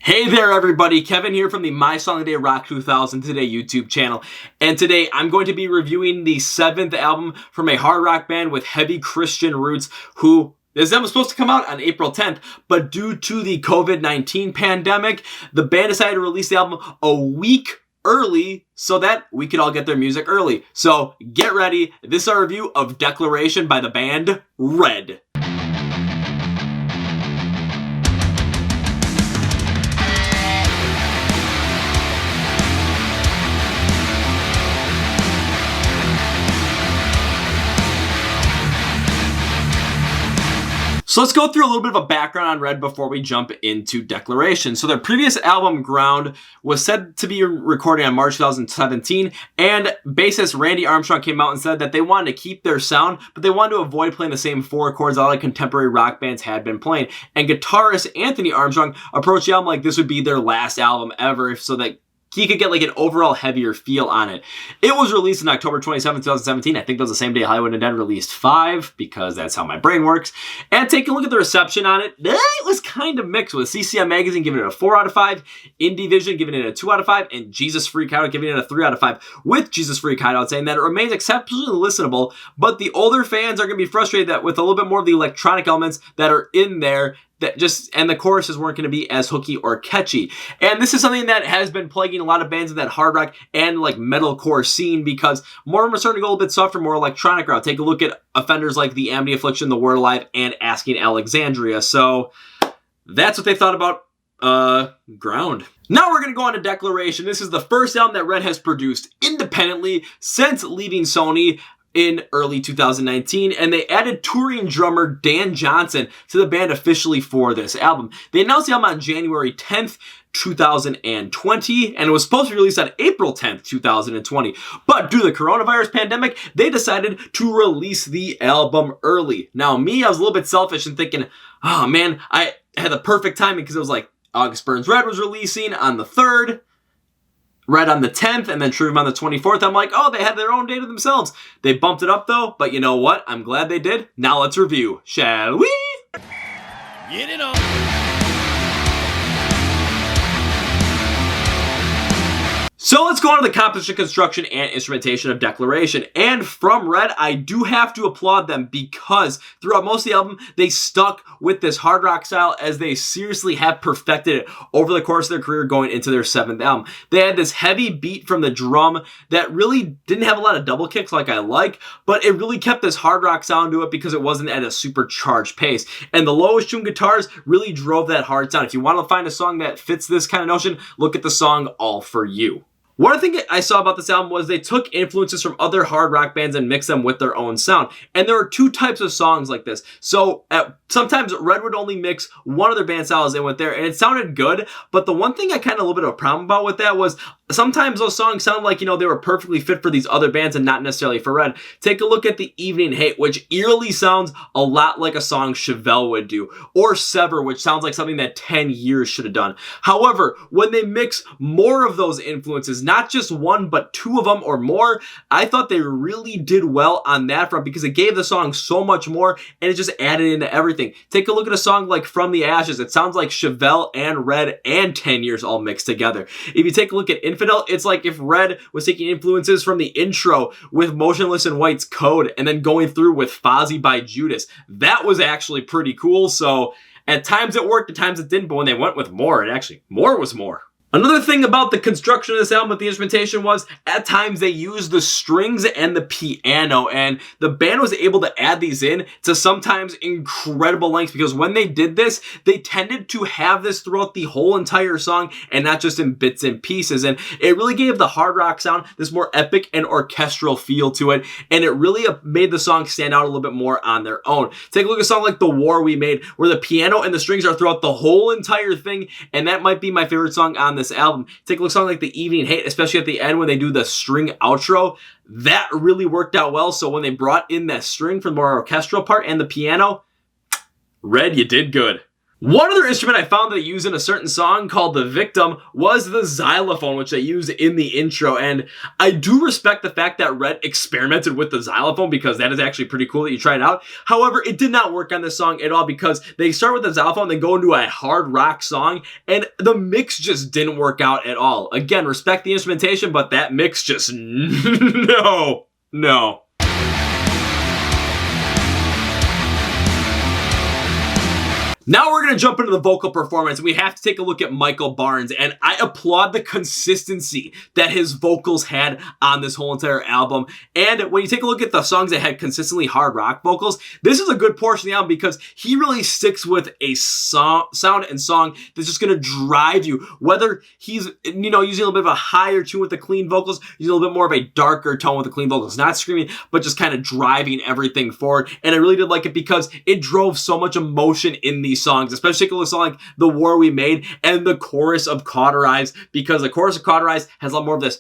Hey there everybody, Kevin here from the My Song of the Day Rock 2000 Today YouTube channel. And today I'm going to be reviewing the 7th album from a hard rock band with heavy Christian roots who this album was supposed to come out on April 10th, but due to the COVID-19 pandemic, the band decided to release the album a week early so that we could all get their music early. So get ready, this is our review of Declaration by the band Red. So let's go through a little bit of a background on Red before we jump into Declaration. So their previous album, Ground, was said to be recording on March 2017, and bassist Randy Armstrong came out and said that they wanted to keep their sound, but they wanted to avoid playing the same 4 chords a lot of contemporary rock bands had been playing. And guitarist Anthony Armstrong approached the album like this would be their last album ever, so that he could get like an overall heavier feel on it. It was released on October 27, 2017. I think that was the same day Hollywood and Dead released 5, because that's how my brain works. And take a look at the reception on it. It was kind of mixed, with CCM Magazine giving it a 4 out of 5, Indie Vision giving it a 2 out of 5, and Jesus Freak Out giving it a 3 out of 5. With Jesus Freak Out saying that it remains exceptionally listenable, but the older fans are going to be frustrated that with a little bit more of the electronic elements that are in there, and the choruses weren't going to be as hooky or catchy. And this is something that has been plaguing a lot of bands in that hard rock and like metalcore scene, because more of them are starting to go a little bit softer, more electronic route. Take a look at offenders like The Amity Affliction, The Word Alive, and Asking Alexandria. So that's what they thought about Ground. Now we're going to go on to Declaration. This is the first album that Red has produced independently since leaving Sony in early 2019, and they added touring drummer Dan Johnson to the band officially for this album. They announced the album on January 10th, 2020, and it was supposed to be released on April 10th, 2020. But due to the coronavirus pandemic, they decided to release the album early. Now, me, I was a little bit selfish and thinking, oh man, I had the perfect timing, because it was like August Burns Red was releasing on the 3rd, Red on the 10th, and then Trivium on the 24th. I'm like, oh, they had their own day to themselves. They bumped it up though, but you know what? I'm glad they did. Now let's review, shall we? Get it on. So let's go on to the composition, construction, and instrumentation of Declaration. And from Red, I do have to applaud them, because throughout most of the album, they stuck with this hard rock style, as they seriously have perfected it over the course of their career going into their 7th album. They had this heavy beat from the drum that really didn't have a lot of double kicks like I like, but it really kept this hard rock sound to it because it wasn't at a supercharged pace. And the lowest tuned guitars really drove that hard sound. If you want to find a song that fits this kind of notion, look at the song All For You. One thing I saw about this album was they took influences from other hard rock bands and mixed them with their own sound. And there are 2 types of songs like this. So sometimes Red would only mix one of their band styles in with there, and it sounded good. But the one thing I kind of a little bit of a problem about with that was sometimes those songs sound like, they were perfectly fit for these other bands and not necessarily for Red. Take a look at The Evening Hate, which eerily sounds a lot like a song Chevelle would do. Or Sever, which sounds like something that 10 Years should have done. However, when they mix more of those influences, not just one, but 2 of them or more, I thought they really did well on that front, because it gave the song so much more, and it just added into everything. Take a look at a song like From the Ashes. It sounds like Chevelle and Red and 10 Years all mixed together. If you take a look at Infidel, it's like if Red was taking influences from the intro with Motionless in White's Code, and then going through with Fozzy by Judas. That was actually pretty cool. So at times it worked, at times it didn't, but when they went with more, more was more. Another thing about the construction of this album with the instrumentation was, at times they used the strings and the piano, and the band was able to add these in to sometimes incredible lengths, because when they did this, they tended to have this throughout the whole entire song and not just in bits and pieces, and it really gave the hard rock sound this more epic and orchestral feel to it, and it really made the song stand out a little bit more on their own. Take a look at a song like The War We Made, where the piano and the strings are throughout the whole entire thing, and that might be my favorite song on this album. Take a look at a song like The Evening Hate, especially at the end when they do the string outro. That really worked out well. So when they brought in that string for the more orchestral part and the piano, Red, you did good. One other instrument I found that they use in a certain song called The Victim was the xylophone, which they use in the intro. And I do respect the fact that Red experimented with the xylophone, because that is actually pretty cool that you try it out. However, it did not work on this song at all, because they start with the xylophone, then go into a hard rock song, and the mix just didn't work out at all. Again, respect the instrumentation, but that mix just, no. Now we're going to jump into the vocal performance. We have to take a look at Michael Barnes, and I applaud the consistency that his vocals had on this whole entire album. And when you take a look at the songs that had consistently hard rock vocals, this is a good portion of the album, because he really sticks with a sound and song that's just going to drive you. Whether he's, using a little bit of a higher tune with the clean vocals, using a little bit more of a darker tone with the clean vocals, not screaming, but just kind of driving everything forward. And I really did like it, because it drove so much emotion in these songs, especially a song like The War We Made and the chorus of Cauterize, because the chorus of Cauterize has a lot more of this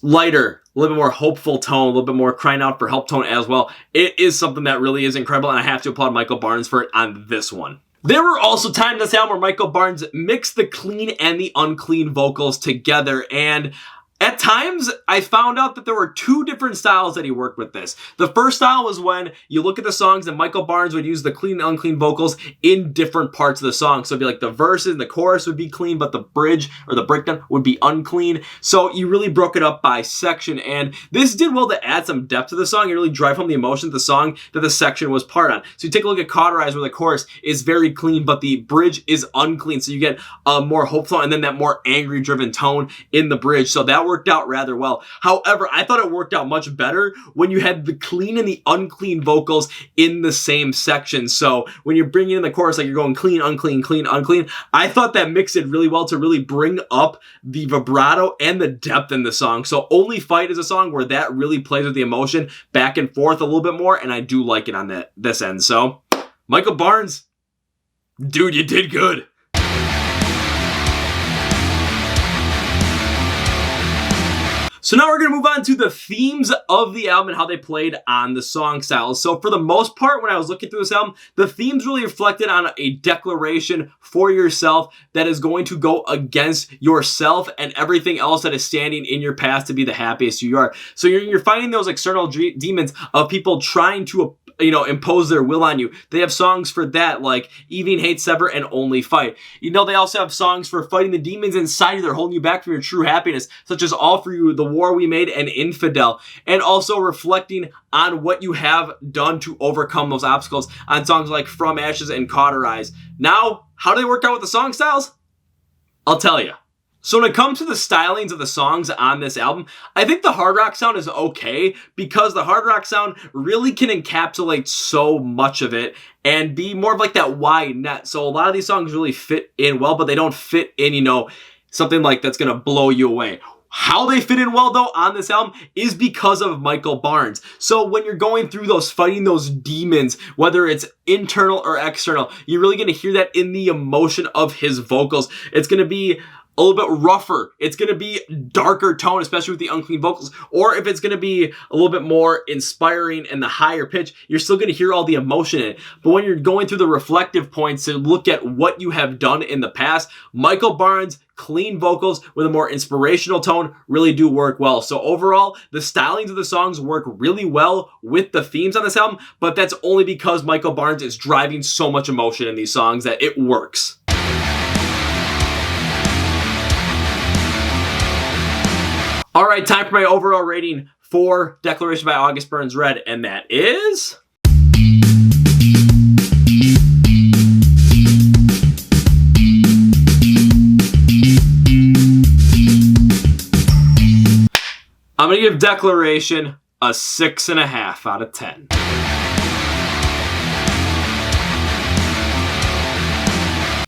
lighter, a little bit more hopeful tone, a little bit more crying out for help tone as well. It is something that really is incredible, and I have to applaud Michael Barnes for it on this one. There were also times in this album where Michael Barnes mixed the clean and the unclean vocals together, and at times, I found out that there were two different styles that he worked with this. The first style was when you look at the songs and Michael Barnes would use the clean and unclean vocals in different parts of the song. So it'd be like the verses and the chorus would be clean, but the bridge or the breakdown would be unclean. So you really broke it up by section, and this did well to add some depth to the song and really drive home the emotion of the song that the section was part on. So you take a look at Cauterize, where the chorus is very clean, but the bridge is unclean. So you get a more hopeful and then that more angry driven tone in the bridge. So that worked out rather well. However, I thought it worked out much better when you had the clean and the unclean vocals in the same section. So when you're bringing in the chorus, like you're going clean, unclean, clean, unclean, I thought that mixed it really well to really bring up the vibrato and the depth in the song. So Only Fight is a song where that really plays with the emotion back and forth a little bit more, and I do like it on this end. So Michael Barnes, dude, you did good. So now we're going to move on to the themes of the album and how they played on the song styles. So for the most part, when I was looking through this album, the themes really reflected on a declaration for yourself that is going to go against yourself and everything else that is standing in your path to be the happiest you are. So you're finding those external demons of people trying to impose their will on you. They have songs for that, like Evening Hate, Sever, and Only Fight. They also have songs for fighting the demons inside you that are holding you back from your true happiness, such as All For You, The War We Made, and Infidel. And also reflecting on what you have done to overcome those obstacles on songs like From Ashes and Cauterize. Now, how do they work out with the song styles? I'll tell you. So when it comes to the stylings of the songs on this album, I think the hard rock sound is okay, because the hard rock sound really can encapsulate so much of it and be more of like that wide net. So a lot of these songs really fit in well, but they don't fit in, something like that's going to blow you away. How they fit in well, though, on this album is because of Michael Barnes. So when you're going through fighting those demons, whether it's internal or external, you're really going to hear that in the emotion of his vocals. It's going to be a little bit rougher. It's going to be darker tone, especially with the unclean vocals. Or if it's going to be a little bit more inspiring and the higher pitch, you're still going to hear all the emotion in it. But when you're going through the reflective points to look at what you have done in the past, Michael Barnes' clean vocals with a more inspirational tone really do work well. So overall, the stylings of the songs work really well with the themes on this album, but that's only because Michael Barnes is driving so much emotion in these songs that it works. All right, time for my overall rating for Declaration by August Burns Red, and that is... I'm going to give Declaration a 6.5 out of 10.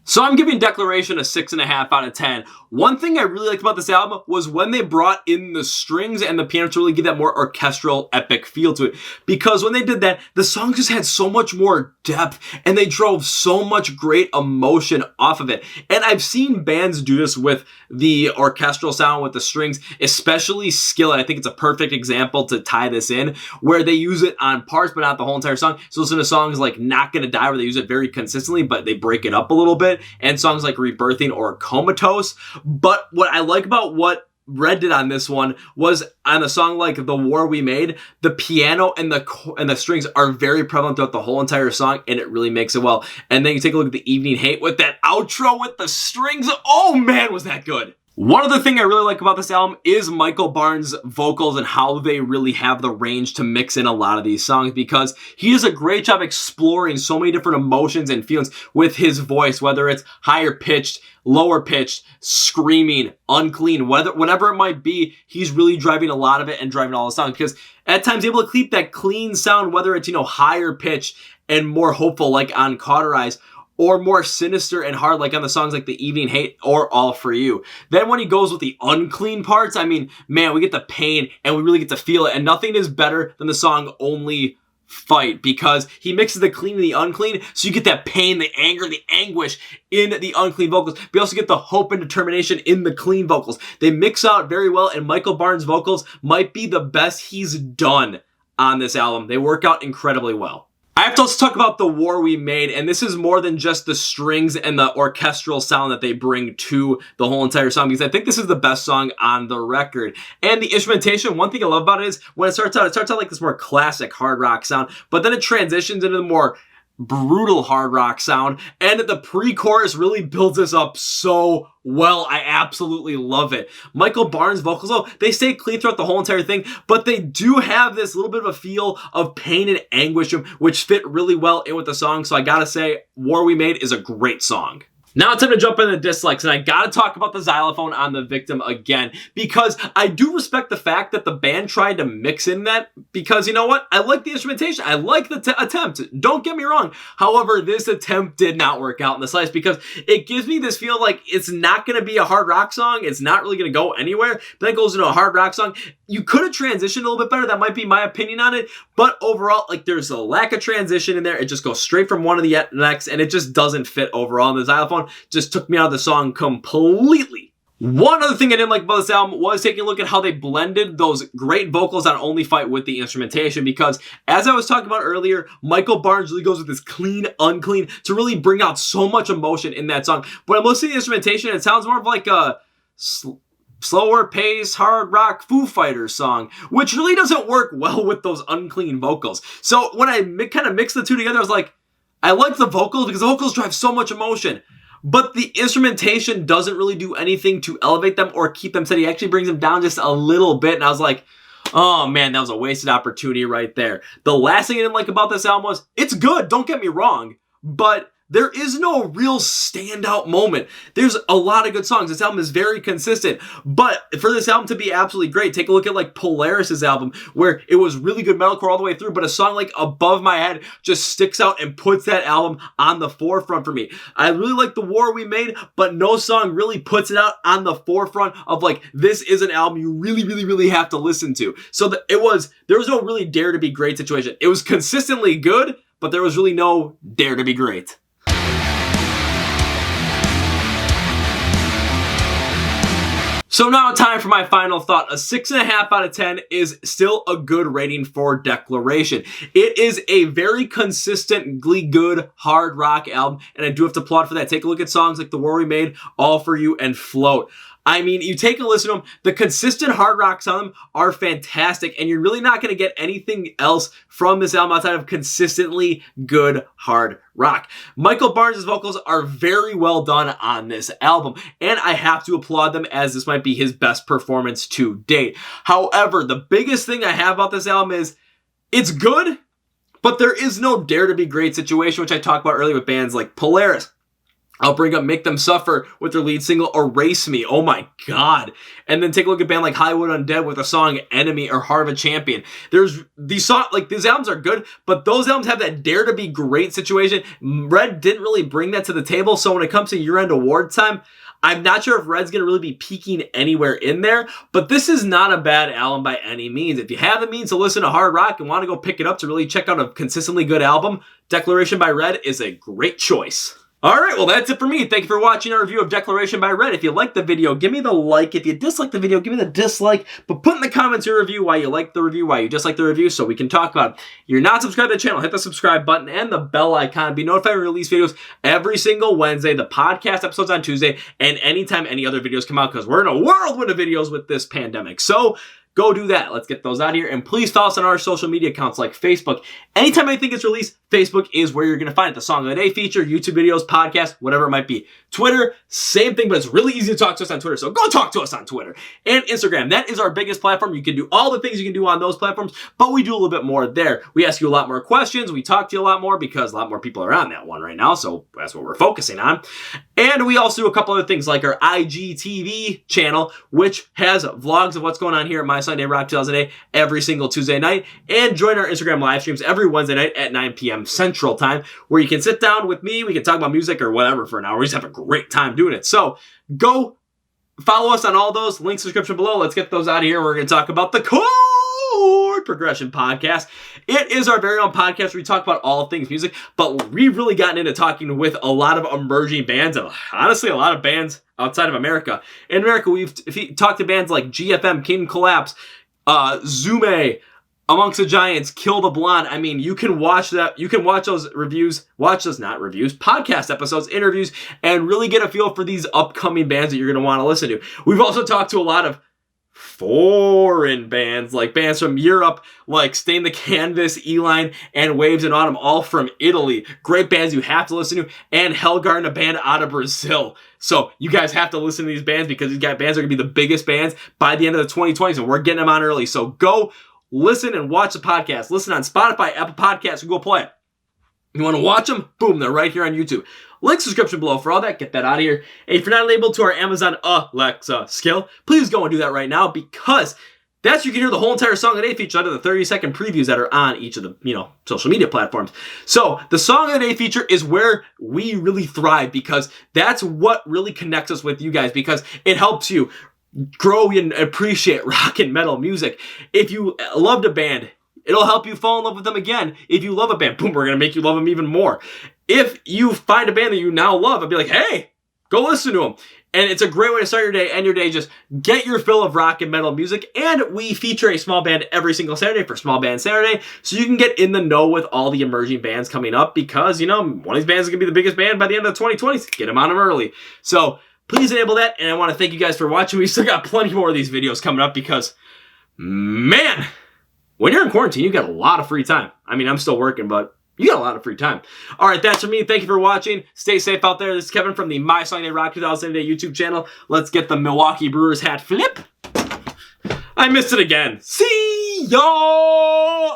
So I'm giving Declaration a 6.5 out of 10. One thing I really liked about this album was when they brought in the strings and the piano to really give that more orchestral, epic feel to it. Because when they did that, the song just had so much more depth and they drove so much great emotion off of it. And I've seen bands do this with the orchestral sound with the strings, especially Skillet. I think it's a perfect example to tie this in, where they use it on parts but not the whole entire song. So listen to songs like Not Gonna Die, where they use it very consistently, but they break it up a little bit, and songs like Rebirthing or Comatose. But what I like about what Red did on this one was on a song like The War We Made, the piano and the strings are very prevalent throughout the whole entire song, and it really makes it well. And then you take a look at The Evening Hate with that outro with the strings. Oh man, was that good. One other thing I really like about this album is Michael Barnes' vocals and how they really have the range to mix in a lot of these songs, because he does a great job exploring so many different emotions and feelings with his voice, whether it's higher pitched, lower pitched, screaming, unclean, whatever it might be. He's really driving a lot of it and driving all the songs, because at times able to keep that clean sound, whether it's, higher pitched and more hopeful like on Cauterize, or more sinister and hard like on the songs like The Evening Hate or All For You. Then when he goes with the unclean parts, I mean, man, we get the pain and we really get to feel it. And nothing is better than the song Only Fight, because he mixes the clean and the unclean, so you get that pain, the anger, the anguish in the unclean vocals. We also get the hope and determination in the clean vocals. They mix out very well, and Michael Barnes' vocals might be the best he's done on this album. They work out incredibly well. I have to also talk about The War We Made, and this is more than just the strings and the orchestral sound that they bring to the whole entire song, because I think this is the best song on the record. And the instrumentation, one thing I love about it is when it starts out like this more classic hard rock sound, but then it transitions into the more brutal hard rock sound, and the pre-chorus really builds this up so well. I absolutely love it. Michael Barnes' vocals, though, they stay clean throughout the whole entire thing, but they do have this little bit of a feel of pain and anguish, which fit really well in with the song. So I gotta say, War We Made is a great song. Now it's time to jump into the dislikes, and I gotta talk about the xylophone on The Victim again, because I do respect the fact that the band tried to mix in that, because you know what? I like the instrumentation. I like the attempt. Don't get me wrong. However, this attempt did not work out in the slice, because it gives me this feel like it's not gonna be a hard rock song. It's not really gonna go anywhere, but then it goes into a hard rock song. You could have transitioned a little bit better. That might be my opinion on it, but overall, like, there's a lack of transition in there. It just goes straight from one to the next, and it just doesn't fit overall. And the xylophone just took me out of the song completely. One other thing I didn't like about this album was taking a look at how they blended those great vocals on Only Fight with the instrumentation, because as I was talking about earlier, Michael Barnes really goes with this clean, unclean to really bring out so much emotion in that song. But I'm listening to the instrumentation, it sounds more of like a slower pace, hard rock Foo Fighters song, which really doesn't work well with those unclean vocals. So when I kind of mixed the two together, I was like, I like the vocals because the vocals drive so much emotion, but the instrumentation doesn't really do anything to elevate them or keep them steady. It actually brings them down just a little bit, and I was like, oh man, that was a wasted opportunity right there. The last thing I didn't like about this album was, it's good, don't get me wrong, but there is no real standout moment. There's a lot of good songs. This album is very consistent, but for this album to be absolutely great, take a look at like Polaris' album, where it was really good metalcore all the way through, but a song like Above My Head just sticks out and puts that album on the forefront for me. I really like The War We Made, but no song really puts it out on the forefront of like, this is an album you really, really, really have to listen to. So there was no really dare to be great situation. It was consistently good, but there was really no dare to be great. So now time for my final thought. A 6.5 out of 10 is still a good rating for Declaration. It is a very consistently good hard rock album, and I do have to applaud for that. Take a look at songs like The War We Made, All For You, and Float. I mean, you take a listen to them, the consistent hard rocks on them are fantastic, and you're really not going to get anything else from this album outside of consistently good hard rock. Michael Barnes' vocals are very well done on this album, and I have to applaud them, as this might be his best performance to date. However, the biggest thing I have about this album is, it's good, but there is no dare to be great situation, which I talked about earlier with bands like Polaris, I'll bring up Make Them Suffer with their lead single, Erase Me. Oh my God. And then take a look at a band like Hollywood Undead with a song, Enemy or Heart of a Champion. There's these these albums are good, but those albums have that dare to be great situation. Red didn't really bring that to the table. So when it comes to year-end award time, I'm not sure if Red's going to really be peaking anywhere in there, but this is not a bad album by any means. If you have the means to listen to hard rock and want to go pick it up to really check out a consistently good album, Declaration by Red is a great choice. Alright, well that's it for me. Thank you for watching our review of Declaration by Red. If you liked the video, give me the like. If you dislike the video, give me the dislike. But put in the comments your review, why you like the review, why you dislike the review, so we can talk about it. If you're not subscribed to the channel, hit the subscribe button and the bell icon. Be notified when we release videos every single Wednesday. The podcast episodes on Tuesday, and anytime any other videos come out, because we're in a whirlwind of videos with this pandemic. So go do that. Let's get those out of here. And please follow us on our social media accounts like Facebook. Anytime anything gets released, Facebook is where you're going to find it. The Song of the Day feature, YouTube videos, podcast, whatever it might be. Twitter, same thing, but it's really easy to talk to us on Twitter. So go talk to us on Twitter. And Instagram, that is our biggest platform. You can do all the things you can do on those platforms, but we do a little bit more there. We ask you a lot more questions. We talk to you a lot more because a lot more people are on that one right now. So that's what we're focusing on. And we also do a couple other things like our IGTV channel, which has vlogs of what's going on here at My Sunday Rock 2008 every single Tuesday night. And join our Instagram live streams every Wednesday night at 9 p.m. Central Time, where you can sit down with me. We can talk about music or whatever for an hour. We just have a great time doing it. So go follow us on all those. Links in the description below. Let's get those out of here. We're going to talk about the Chord Progression Podcast. It is our very own podcast where we talk about all things music, but we've really gotten into talking with a lot of emerging bands, and honestly, a lot of bands outside of America. In America, if you talk to bands like GFM, King Collapse, Zume, Amongst the Giants, Kill the Blonde. I mean, you can watch that. You can watch those reviews, not reviews, podcast episodes, interviews, and really get a feel for these upcoming bands that you're going to want to listen to. We've also talked to a lot of foreign bands, like bands from Europe, like Stain the Canvas, Eline, and Waves in Autumn, all from Italy. Great bands you have to listen to. And Hellgarden, a band out of Brazil. So you guys have to listen to these bands because these bands are going to be the biggest bands by the end of the 2020s, and we're getting them on early. So go listen and watch the podcast. Listen on Spotify, Apple Podcasts, and Google Play. You want to watch them? Boom, they're right here on YouTube. Link description below for all that. Get that out of here. And if you're not enabled to our Amazon Alexa skill, please go and do that right now, because that's you can hear the whole entire Song of the Day feature out of the 30-second previews that are on each of the social media platforms. So the Song of the Day feature is where we really thrive, because that's what really connects us with you guys, because it helps you grow and appreciate rock and metal music. If you loved a band, it'll help you fall in love with them again. If you love a band, boom, we're going to make you love them even more. If you find a band that you now love, I'd be like, hey, go listen to them. And it's a great way to start your day, end your day. Just get your fill of rock and metal music. And we feature a small band every single Saturday for Small Band Saturday, so you can get in the know with all the emerging bands coming up, because, one of these bands is going to be the biggest band by the end of the 2020s. Get them on them early. So please enable that, and I want to thank you guys for watching. We still got plenty more of these videos coming up because, man, when you're in quarantine, you got a lot of free time. I mean, I'm still working, but you got a lot of free time. All right, that's for me. Thank you for watching. Stay safe out there. This is Kevin from the My Sunday Rock 2008 YouTube channel. Let's get the Milwaukee Brewers hat flip. I missed it again. See y'all!